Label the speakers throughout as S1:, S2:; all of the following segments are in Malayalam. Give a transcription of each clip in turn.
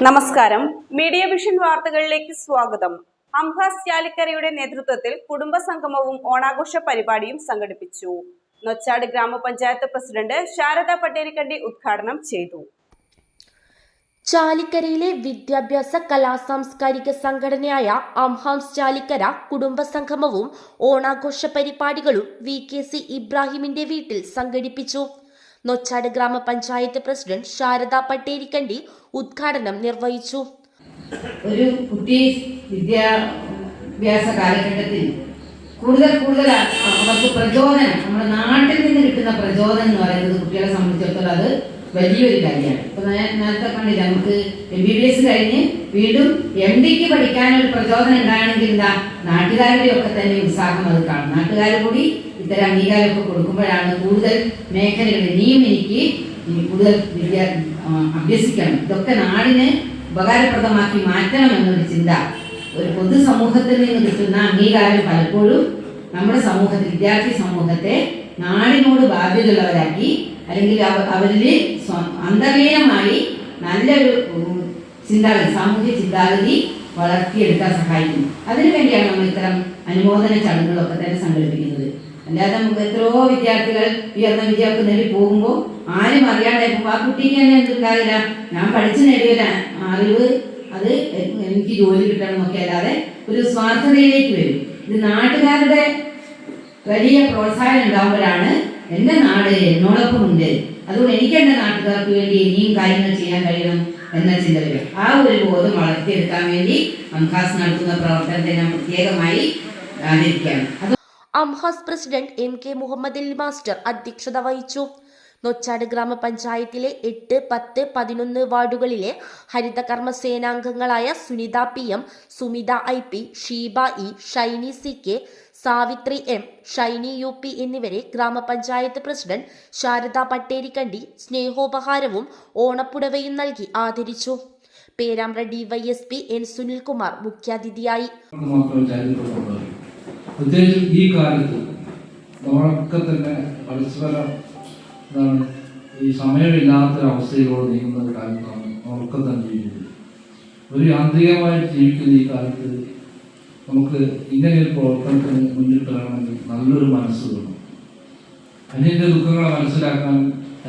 S1: നമസ്കാരം. മീഡിയ വിഷൻ വാർത്തകളിലേക്ക് സ്വാഗതം. അംഹാസ് ചാലിക്കരയുടെ നേതൃത്വത്തിൽ കുടുംബസംഗമവും ഓണാഘോഷ പരിപാടിയും സംഘടിപ്പിച്ചു. നൊച്ചാട് ഗ്രാമപഞ്ചായത്ത് പ്രസിഡന്റ് ശാരദ പട്ടേരിക്കണ്ടി ഉദ്ഘാടനം ചെയ്തു.
S2: ചാലിക്കരയിലെ വിദ്യാഭ്യാസ കലാസാംസ്കാരിക സംഘടനയായ അംഹാസ് ചാലിക്കര കുടുംബസംഗമവും ഓണാഘോഷ പരിപാടികളും VKC ഇബ്രാഹിമിന്റെ വീട്ടിൽ സംഘടിപ്പിച്ചു. നൊച്ചാട് ഗ്രാമപഞ്ചായത്ത് പ്രസിഡന്റ് ശാരദ പട്ടേരിക്കണ്ടി ഉദ്ഘാടനം നിർവഹിച്ചു.
S3: ഒരു കുട്ടി വിദ്യാഭ്യാസ കാലഘട്ടത്തിൽ കൂടുതൽ അവർക്ക് പ്രചോദനം, നമ്മുടെ നാട്ടിൽ നിന്ന് കിട്ടുന്ന പ്രചോദനം എന്ന് പറയുന്നത് കുട്ടികളെ സംബന്ധിച്ചിടത്തോളം അത് വലിയൊരു കാര്യമാണ്. ഇപ്പൊ നേരത്തെ കണ്ടില്ല, നമുക്ക് MBBS കഴിഞ്ഞ് വീണ്ടും MDക്ക് പഠിക്കാനൊരു പ്രചോദനം ഉണ്ടാകണമെങ്കിൽ എന്താ, നാട്ടുകാരുടെ ഒക്കെ തന്നെ ഉത്സാഹം അത് കാണും. നാട്ടുകാർ കൂടി ഇത്തരം അംഗീകാരമൊക്കെ കൊടുക്കുമ്പോഴാണ് കൂടുതൽ മേഖലകൾ ഇനിയും എനിക്ക് കൂടുതൽ അഭ്യസിക്കണം, ഇതൊക്കെ നാടിന് ഉപകാരപ്രദമാക്കി മാറ്റണം എന്നൊരു ചിന്ത. ഒരു പൊതുസമൂഹത്തിൽ നിന്ന് കിട്ടുന്ന അംഗീകാരം പലപ്പോഴും നമ്മുടെ സമൂഹത്തിൽ, വിദ്യാർത്ഥി സമൂഹത്തെ നാടിനോട് ബാധ്യതയുള്ളവരാക്കി, അല്ലെങ്കിൽ അവരിൽ അന്തർലീനമായി നല്ലൊരു ചിന്താഗതി, സാമൂഹ്യ ചിന്താഗതി വളർത്തിയെടുക്കാൻ സഹായിക്കും. അതിനുവേണ്ടിയാണ് നമ്മൾ ഇത്തരം അനുമോദന ചടങ്ങുകളൊക്കെ തന്നെ സംഘടിപ്പിക്കുന്നത്. അല്ലാതെ നമുക്ക് എത്രയോ വിദ്യാർത്ഥികൾ ഉയർന്ന വിദ്യാഭ്യാസം നേടി പോകുമ്പോൾ ആരും അറിയാതെ ആ കുട്ടിക്ക് തന്നെ എന്തുണ്ടാവില്ല, ഞാൻ പഠിച്ചു നേടിയ അറിവ് അത് എനിക്ക് ജോലി കിട്ടണം എന്നൊക്കെ അല്ലാതെ ഒരു സ്വാർത്ഥതയിലേക്ക് വരും. ഇത് നാട്ടുകാരുടെ വലിയ പ്രോത്സാഹനം ഉണ്ടാകുമ്പോഴാണ് എൻ്റെ നാട് എന്നോടൊപ്പം ഉണ്ട്, അതുകൊണ്ട് എനിക്ക് എൻ്റെ നാട്ടുകാർക്ക് വേണ്ടി ഇനിയും കാര്യങ്ങൾ ചെയ്യാൻ കഴിയണം എന്ന ചിന്ത വരും. ആ ഒരു ബോധം വളർത്തിയെടുക്കാൻ വേണ്ടി അംഹാസ് നടത്തുന്ന പ്രവർത്തനത്തെ ഞാൻ പ്രത്യേകമായി ആദരിക്കുകയാണ്.
S2: അംഹാസ് president MK Muhammad Ali master അധ്യക്ഷത വഹിച്ചു. നൊച്ചാട് ഗ്രാമപഞ്ചായത്തിലെ 8, 10, 11 വാർഡുകളിലെ ഹരിതകർമ്മ സേനാംഗങ്ങളായ Sunitha PM, Sumitha IP, Sheeba E, Shiny CK, Savitri M, Shiny UP എന്നിവരെ ഗ്രാമപഞ്ചായത്ത് പ്രസിഡന്റ് ശാരദ പട്ടേരിക്കണ്ടി സ്നേഹോപഹാരവും ഓണപ്പുടവയും നൽകി ആദരിച്ചു. പേരാമ്പ്ര DYSP N സുനിൽകുമാർ മുഖ്യാതിഥിയായി.
S4: പ്രത്യേകിച്ചും ഈ കാലത്ത് നമ്മളൊക്കെ തന്നെ പരസ്പരം ഈ സമയമില്ലാത്തൊരവസ്ഥയിലൂടെ നീങ്ങുന്ന കാലത്താണ് നമ്മളൊക്കെ തന്നെ ജീവിക്കുന്നത്. ഒരു യാന്ത്രികമായിട്ട് ജീവിക്കുന്ന ഈ കാലത്ത് നമുക്ക് ഇങ്ങനെയൊരു പ്രവർത്തനത്തിന് മുന്നിട്ട് വരണമെങ്കിൽ നല്ലൊരു മനസ്സ് വേണം. അന്യൻ്റെ ദുഃഖങ്ങളെ മനസ്സിലാക്കാൻ,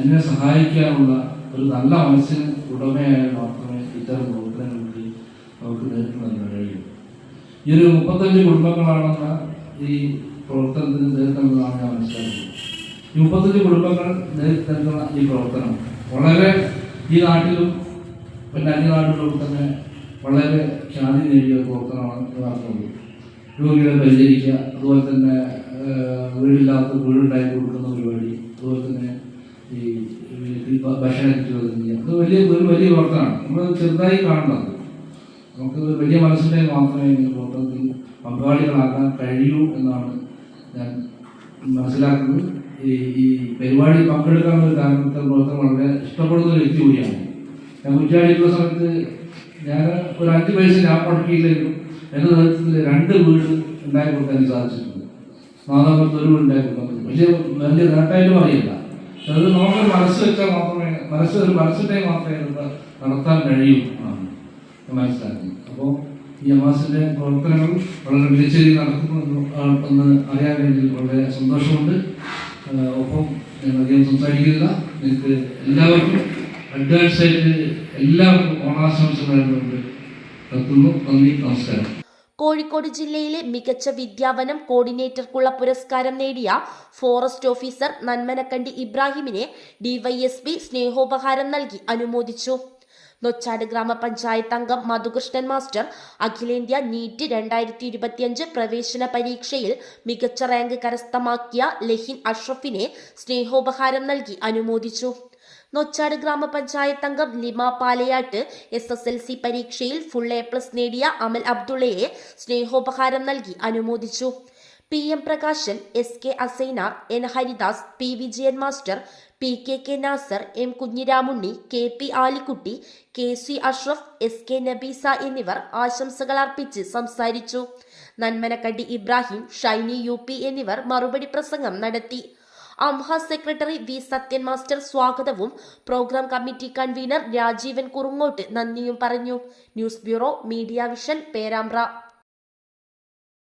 S4: എന്നെ സഹായിക്കാനുള്ള ഒരു നല്ല മനസ്സിന് ഉടമയായാൽ മാത്രമേ ഇത്തരം പ്രവർത്തനങ്ങൾക്ക് നമുക്ക് നേരിട്ട് നൽകാൻ കഴിയൂ. ഈ ഒരു 35 കുടുംബങ്ങളാണെന്ന ഈ പ്രവർത്തനത്തിന് നേരിടുന്നതാണ് ഞാൻ മനസ്സിലാക്കുന്നത്. ഈ 35 കുടുംബങ്ങൾ നേരിടുന്ന ഈ പ്രവർത്തനം വളരെ ഈ നാട്ടിലും പിന്നെ അന്യനാടുകളിലും തന്നെ വളരെ ഖ്യാതി നേടിയ പ്രവർത്തനമാണ് നടത്തുന്നത്. രോഗികളെ പരിചരിക്കുക, അതുപോലെ തന്നെ വീടില്ലാത്ത വീടുണ്ടാക്കി കൊടുക്കുന്ന പരിപാടി, അതുപോലെ തന്നെ ഈ ഭക്ഷണ കിറ്റുകൾ ചെയ്യുക, അത് വലിയ പ്രവർത്തനമാണ്. നമ്മൾ ചെറുതായി കാണുന്നത്, നമുക്ക് വലിയ മനസ്സിൻ്റെ മാത്രമേ ഈ പ്രവർത്തനത്തിൽ പങ്കാളികളാക്കാൻ കഴിയൂ എന്നാണ് ഞാൻ മനസ്സിലാക്കുന്നത്. ഈ പരിപാടി പങ്കെടുക്കാനുള്ള ഒരു കാരണത്തെ പ്രവർത്തനം വളരെ ഇഷ്ടപ്പെടുന്ന ഒരു വ്യക്തി കൂടിയാണ്. ഞാൻ കുറ്റാടിയുള്ള സമയത്ത് ഞാൻ ഒരു 5 പൈസ ഞാൻ മുടക്കിയില്ലെങ്കിലും എൻ്റെ നേതൃത്വത്തിൽ 2 വീട് ഉണ്ടാക്കി കൊടുക്കാൻ സാധിച്ചിട്ടുണ്ട്. നാദാപുരത്ത് ഒരു വീട് ഉണ്ടാക്കി കൊടുക്കാൻ പറ്റും. പക്ഷേ വലിയ നേട്ടമായിട്ടും അറിയില്ല. അത് നമുക്ക് മനസ്സ് വെച്ചാൽ മാത്രമേ, മനസ്സിൻ്റെ മാത്രമേ നടത്താൻ കഴിയൂ എന്നാണ് മനസ്സിലാക്കുന്നത്. അപ്പോൾ ഈ അംഹാസിൻ്റെ പ്രവർത്തനങ്ങൾ വളരെ മികച്ച രീതിയിൽ നടക്കുന്നു എന്ന് അറിയാൻ കഴിഞ്ഞതിൽ വളരെ സന്തോഷമുണ്ട്. ഒപ്പം ഞാൻ അധികം സംസാരിക്കുന്നില്ല. എനിക്ക് എല്ലാവർക്കും അഡ്വാൻസായിട്ട് എല്ലാവർക്കും ഓണാശംസകൾ നടത്തുന്നു. നന്ദി, നമസ്കാരം.
S2: കോഴിക്കോട് ജില്ലയിലെ മികച്ച വിദ്യാവനം കോർഡിനേറ്റർക്കുള്ള പുരസ്കാരം നേടിയ ഫോറസ്റ്റ് ഓഫീസർ നന്മനക്കണ്ടി ഇബ്രാഹിമിനെ DYSP സ്നേഹോപഹാരം നൽകി അനുമോദിച്ചു. നൊച്ചാട് ഗ്രാമപഞ്ചായത്ത് അംഗം മധുകൃഷ്ണൻ മാസ്റ്റർ അഖിലേന്ത്യാ നീറ്റ് 2025 പ്രവേശന പരീക്ഷയിൽ മികച്ച റാങ്ക് കരസ്ഥമാക്കിയ ലഹിൻ അഷ്റഫിനെ സ്നേഹോപഹാരം നൽകി അനുമോദിച്ചു. നൊച്ചാട് ഗ്രാമപഞ്ചായത്ത് അംഗം ലിമ പാലയാട്ട് SSLC പരീക്ഷയിൽ ഫുൾ A+ നേടിയ അമൽ അബ്ദുള്ളയെ സ്നേഹോപഹാരം നൽകി അനുമോദിച്ചു. PM Prakashan, SK Asainar, N Haridas, P Vijayan master, PKK Nasar, M Kunhiramunni, KP Alikutty, KC Ashraf, SK Nabeesa എന്നിവർ ആശംസകൾ അർപ്പിച്ച് സംസാരിച്ചു. നന്മനക്കണ്ടി ഇബ്രാഹിം, ഷൈനി UP എന്നിവർ മറുപടി പ്രസംഗം നടത്തി. അംഹ സെക്രട്ടറി വി സത്യൻ മാസ്റ്റർ സ്വാഗതവും program committee convener Rajeevan Kurungot നന്ദിയും പറഞ്ഞു. News bureau, media vision, Perambra.